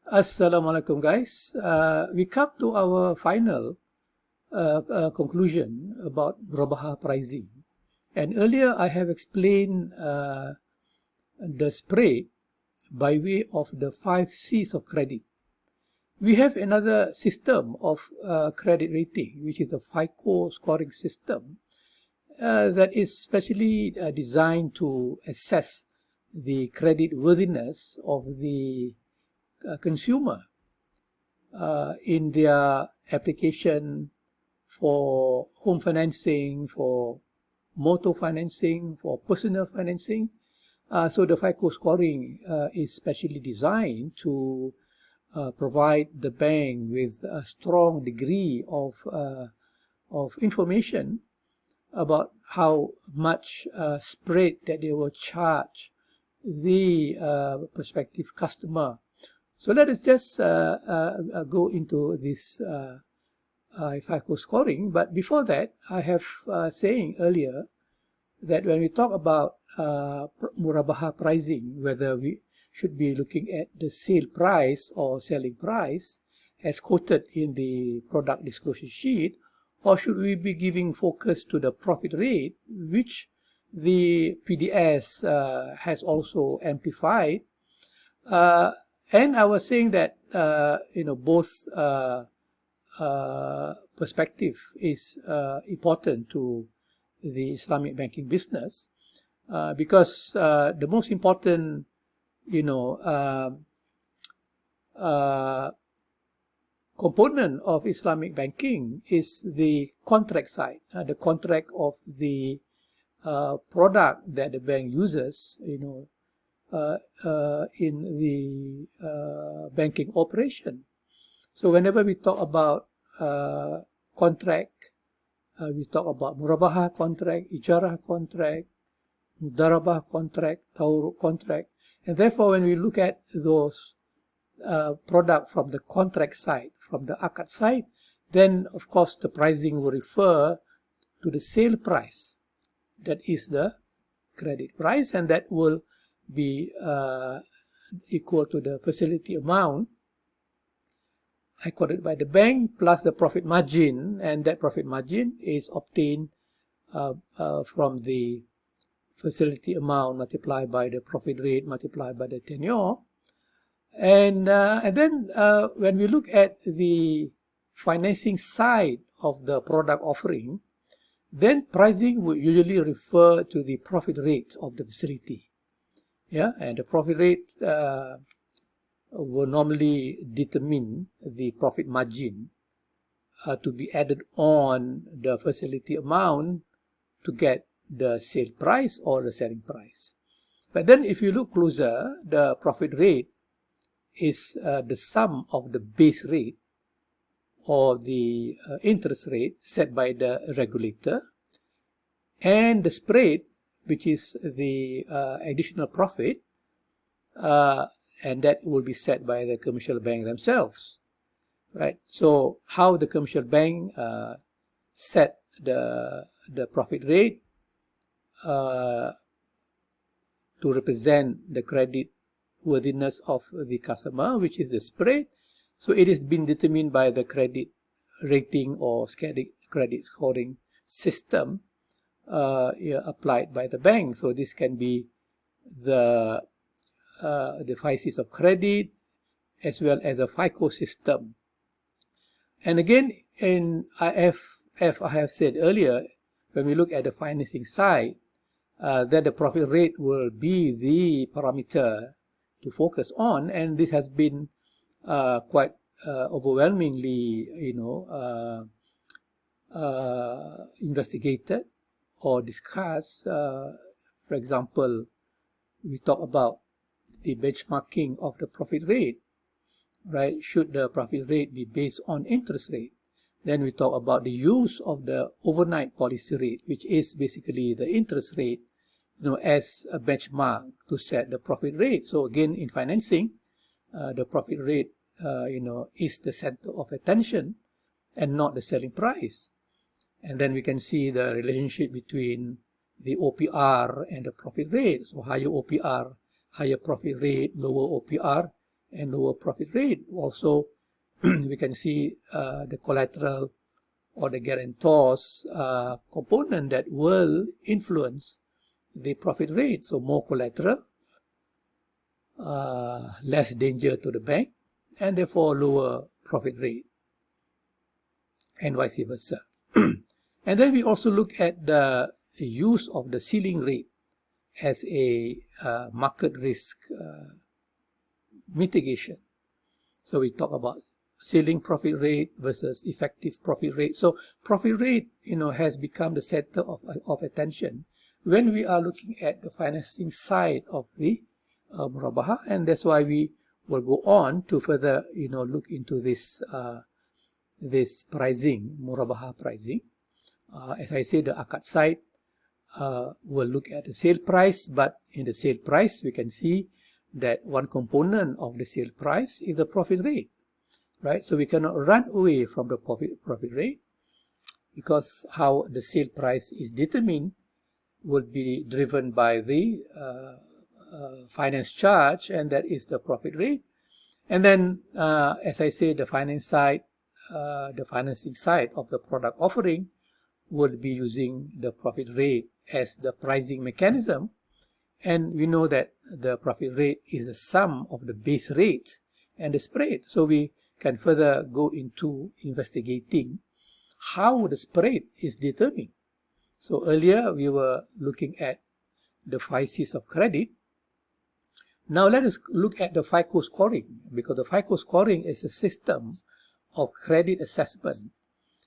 Assalamualaikum guys. We come to our final conclusion about Murabaha pricing. And earlier I have explained the spread by way of the 5 C's of credit. We have another system of credit rating, which is the Fico scoring system that is specially designed to assess the credit worthiness of the consumer in their application for home financing, for motor financing, for personal financing. So the FICO scoring is specially designed to provide the bank with a strong degree of information about how much spread that they will charge the prospective customer. So let us just go into this FICO scoring. But before that, I have saying earlier that when we talk about Murabaha pricing, whether we should be looking at the sale price or selling price as quoted in the product disclosure sheet, or should we be giving focus to the profit rate, which the PDS has also amplified. And I was saying that both perspective is important to the Islamic banking business because the most important component of Islamic banking is the contract side, the contract of the product that the bank uses, in the banking operation. So whenever we talk about contract, we talk about Murabaha contract, Ijarah contract, Mudarabah contract, Tawruq contract. And therefore, when we look at those product from the contract side, from the akad side, then of course the pricing will refer to the sale price. That is the credit price, and that will be equal to the facility amount accorded by the bank plus the profit margin, and that profit margin is obtained from the facility amount multiplied by the profit rate multiplied by the tenure. And then when we look at the financing side of the product offering, then pricing will usually refer to the profit rate of the facility. Yeah, and the profit rate will normally determine the profit margin to be added on the facility amount to get the sale price or the selling price. But then if you look closer, the profit rate is the sum of the base rate or the interest rate set by the regulator and the spread, which is the additional profit, and that will be set by the commercial bank themselves, right? So how the commercial bank set the profit rate to represent the credit worthiness of the customer, which is the spread. So it is been determined by the credit rating or credit scoring system applied by the bank. So this can be the 5 C's of credit as well as the FICO system. And again, in IF, I have said earlier, when we look at the financing side, that the profit rate will be the parameter to focus on, and this has been quite overwhelmingly, investigated or discussed. For example, we talk about the benchmarking of the profit rate, right? Should the profit rate be based on interest rate? Then we talk about the use of the overnight policy rate, which is basically the interest rate, as a benchmark to set the profit rate. So again, in financing, the profit rate, is the center of attention and not the selling price. And then we can see the relationship between the OPR and the profit rate. So higher OPR, higher profit rate, lower OPR, and lower profit rate. Also, we can see the collateral or the guarantors component that will influence the profit rate. So more collateral, less danger to the bank, and therefore lower profit rate, and vice versa. And then we also look at the use of the ceiling rate as a market risk mitigation. So we talk about ceiling profit rate versus effective profit rate. So profit rate, has become the center of attention when we are looking at the financing side of the Murabaha, and that's why we will go on to further, look into this this pricing, Murabaha pricing. As I said, the akad side will look at the sale price, but in the sale price, we can see that one component of the sale price is the profit rate, right? So we cannot run away from the profit rate, because how the sale price is determined will be driven by the finance charge, and that is the profit rate. And then, as I said, the finance side, the financing side of the product offering would be using the profit rate as the pricing mechanism. And we know that the profit rate is the sum of the base rate and the spread. So we can further go into investigating how the spread is determined. So earlier we were looking at the 5 C's of credit. Now let us look at the FICO scoring, because the FICO scoring is a system of credit assessment,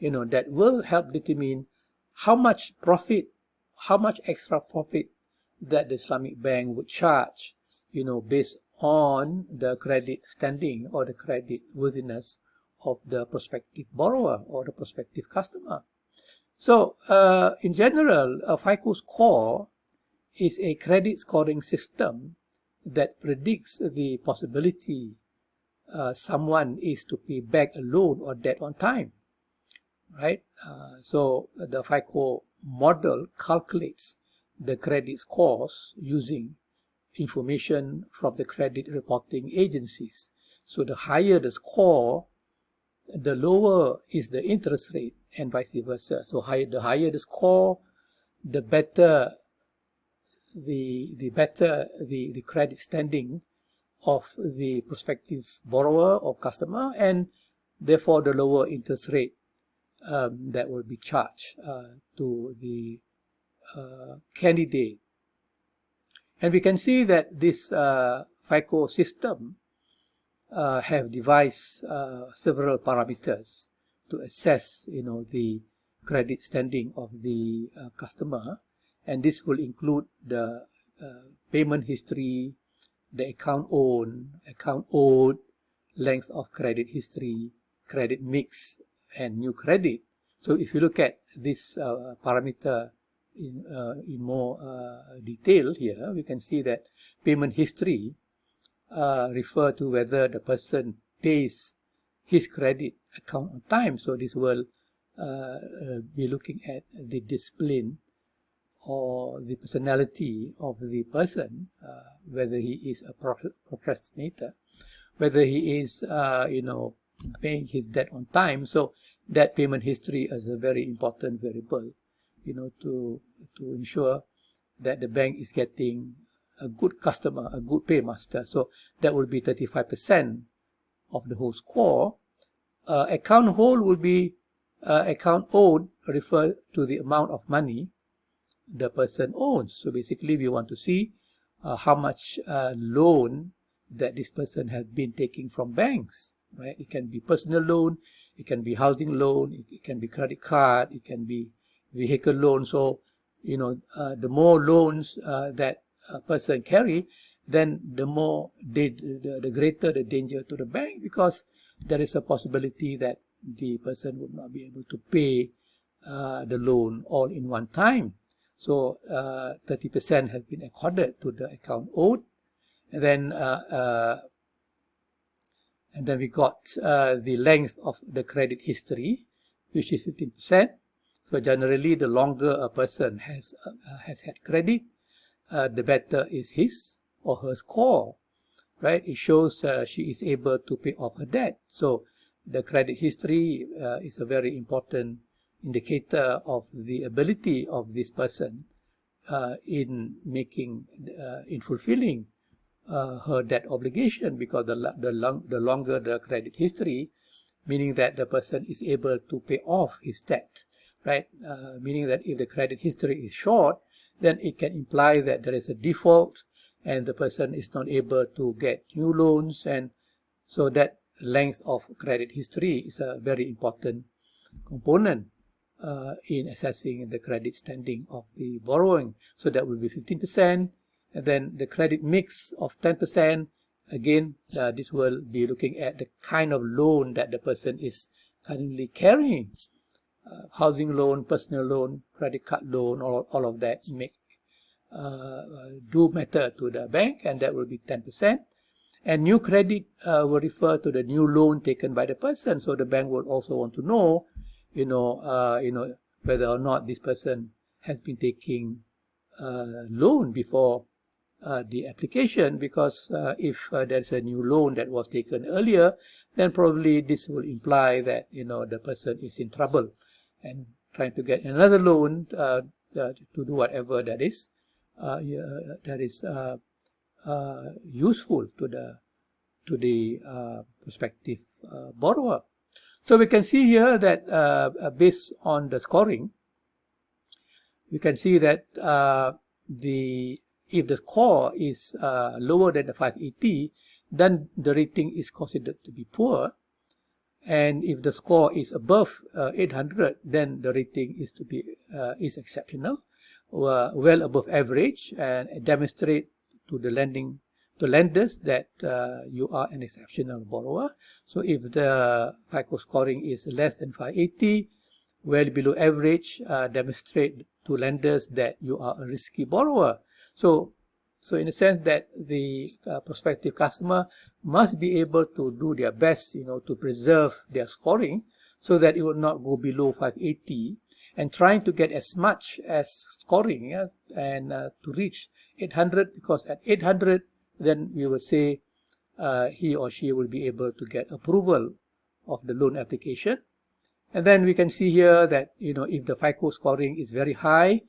that will help determine how much profit, how much extra profit that the Islamic bank would charge, based on the credit standing or the credit worthiness of the prospective borrower or the prospective customer. So in general, a FICO score is a credit scoring system that predicts the possibility someone is to pay back a loan or debt on time, right? So the FICO model calculates the credit scores using information from the credit reporting agencies. So the higher the score, the lower is the interest rate, and vice versa. So the higher the score, the better the credit standing of the prospective borrower or customer, and therefore the lower interest rate that will be charged to the candidate. And we can see that this FICO system have devised several parameters to assess, the credit standing of the customer, and this will include the payment history, the account owed, length of credit history, credit mix, and new credit. So if you look at this parameter in more detail here, we can see that payment history refer to whether the person pays his credit account on time. So this will be looking at the discipline or the personality of the person, whether he is a procrastinator, whether he is, paying his debt on time. So that payment history is a very important variable, to ensure that the bank is getting a good customer, a good paymaster. So that will be 35% of the whole score. Account hold will be account owed, refer to the amount of money the person owns. So basically we want to see how much loan that this person has been taking from banks, right? It can be personal loan, it can be housing loan, it can be credit card, it can be vehicle loan. So, the more loans that a person carry, then the more the greater the danger to the bank, because there is a possibility that the person would not be able to pay the loan all in one time. So 30% has been accorded to the account owed, and then we got the length of the credit history, which is 15%. So generally, the longer a person has had credit, the better is his or her score. right? It shows she is able to pay off her debt. So the credit history is a very important indicator of the ability of this person in fulfilling her debt obligation, because the longer the credit history, meaning that the person is able to pay off his debt, right? Meaning that if the credit history is short, then it can imply that there is a default and the person is not able to get new loans. And so that length of credit history is a very important component in assessing the credit standing of the borrowing. So that will be 15%. And then the credit mix of 10%. Again, this will be looking at the kind of loan that the person is currently carrying. Housing loan, personal loan, credit card loan, all of that do matter to the bank, and that will be 10%. And new credit will refer to the new loan taken by the person. So the bank will also want to know, whether or not this person has been taking loan before the application, because if there's a new loan that was taken earlier, then probably this will imply that the person is in trouble and trying to get another loan to do whatever that is useful to the prospective borrower. So we can see here that based on the scoring, we can see that if the score is lower than the 580, then the rating is considered to be poor. And if the score is above 800, then the rating is exceptional, well above average, and demonstrate to the lenders that you are an exceptional borrower. So if the FICO scoring is less than 580, well below average, demonstrate to lenders that you are a risky borrower. So in a sense that the prospective customer must be able to do their best, to preserve their scoring so that it will not go below 580, and trying to get as much as scoring, and to reach 800, because at 800, then we will say he or she will be able to get approval of the loan application. And then we can see here that, if the FICO scoring is very high,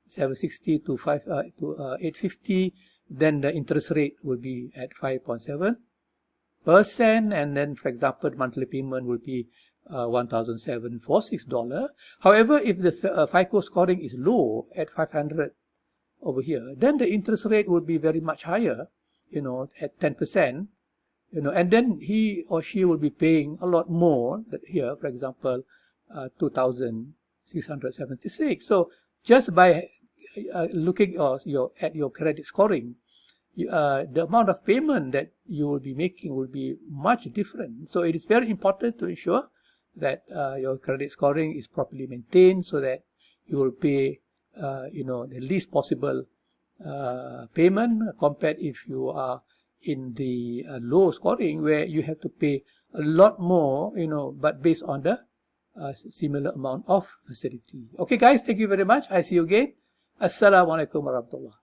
760 to 850, then the interest rate will be at 5.7%. And then, for example, monthly payment will be $1,746. However, if the FICO scoring is low at 500 over here, then the interest rate will be very much higher, at 10%. And then he or she will be paying a lot more. Here, for example, 2,676. So just by looking at your credit scoring, the amount of payment that you will be making will be much different. So it is very important to ensure that your credit scoring is properly maintained, so that you will pay the least possible payment, compared if you are in the low scoring, where you have to pay a lot more, but based on the similar amount of facility. Okay guys, thank you very much. I see you again. Assalamualaikum warahmatullahi.